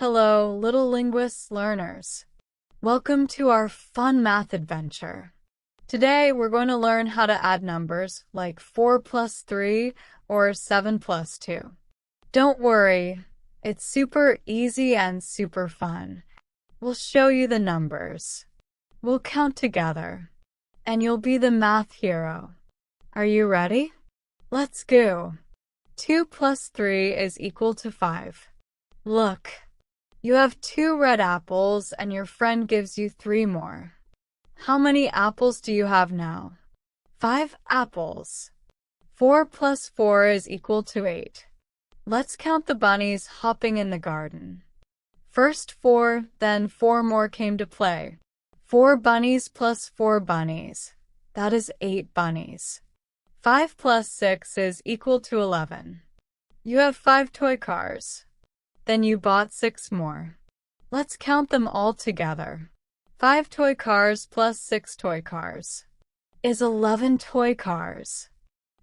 Hello, little linguists learners. Welcome to our fun math adventure. Today, we're going to learn how to add numbers like 4 plus 3 or 7 plus 2. Don't worry, it's super easy and super fun. We'll show you the numbers. We'll count together, and you'll be the math hero. Are you ready? Let's go. 2 plus 3 is equal to 5. Look, you have 2 red apples and your friend gives you 3 more. How many apples do you have now? 5 apples. 4 plus 4 is equal to 8. Let's count the bunnies hopping in the garden. First 4, then 4 more came to play. 4 bunnies plus 4 bunnies. That is 8 bunnies. 5 plus 6 is equal to 11. You have 5 toy cars. Then you bought 6 more. Let's count them all together. 5 toy cars plus 6 toy cars is 11 toy cars.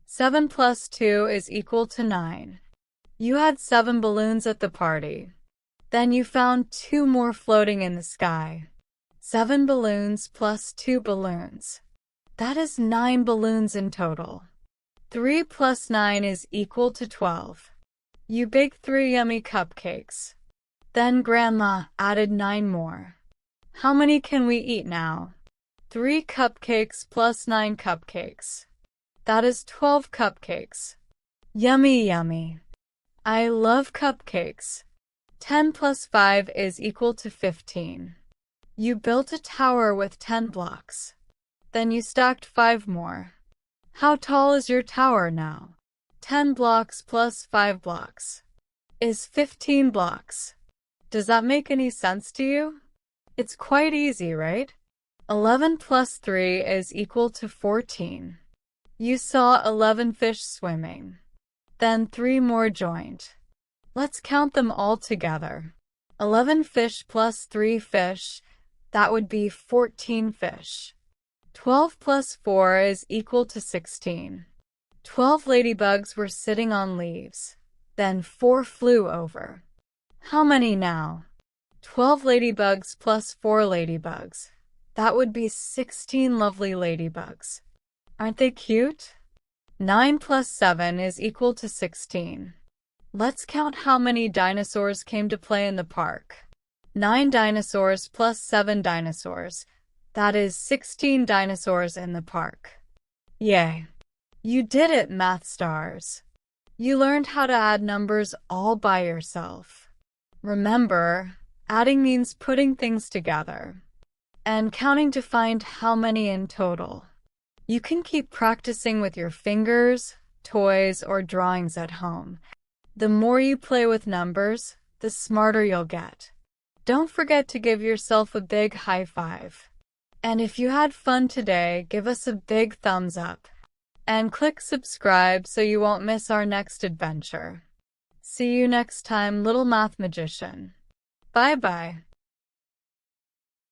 7 plus 2 is equal to 9. You had 7 balloons at the party. Then you found 2 more floating in the sky. 7 balloons plus 2 balloons. That is 9 balloons in total. 3 plus 9 is equal to 12. You baked 3 yummy cupcakes. Then Grandma added 9 more. How many can we eat now? 3 cupcakes plus 9 cupcakes. That is 12 cupcakes. Yummy, yummy. I love cupcakes. 10 plus 5 is equal to 15. You built a tower with 10 blocks. Then you stacked 5 more. How tall is your tower now? 10 blocks plus 5 blocks is 15 blocks. Does that make any sense to you? It's quite easy, right? 11 plus 3 is equal to 14. You saw 11 fish swimming. Then 3 more joined. Let's count them all together. 11 fish plus 3 fish, that would be 14 fish. 12 plus 4 is equal to 16. 12 ladybugs were sitting on leaves. Then 4 flew over. How many now? 12 ladybugs plus 4 ladybugs. That would be 16 lovely ladybugs. Aren't they cute? 9 plus 7 is equal to 16. Let's count how many dinosaurs came to play in the park. 9 dinosaurs plus 7 dinosaurs. That is 16 dinosaurs in the park. Yay! You did it, math stars. You learned how to add numbers all by yourself. Remember, adding means putting things together and counting to find how many in total. You can keep practicing with your fingers, toys, or drawings at home. The more you play with numbers, the smarter you'll get. Don't forget to give yourself a big high five. And if you had fun today, give us a big thumbs up. And click subscribe so you won't miss our next adventure. See you next time, little math magician. Bye-bye.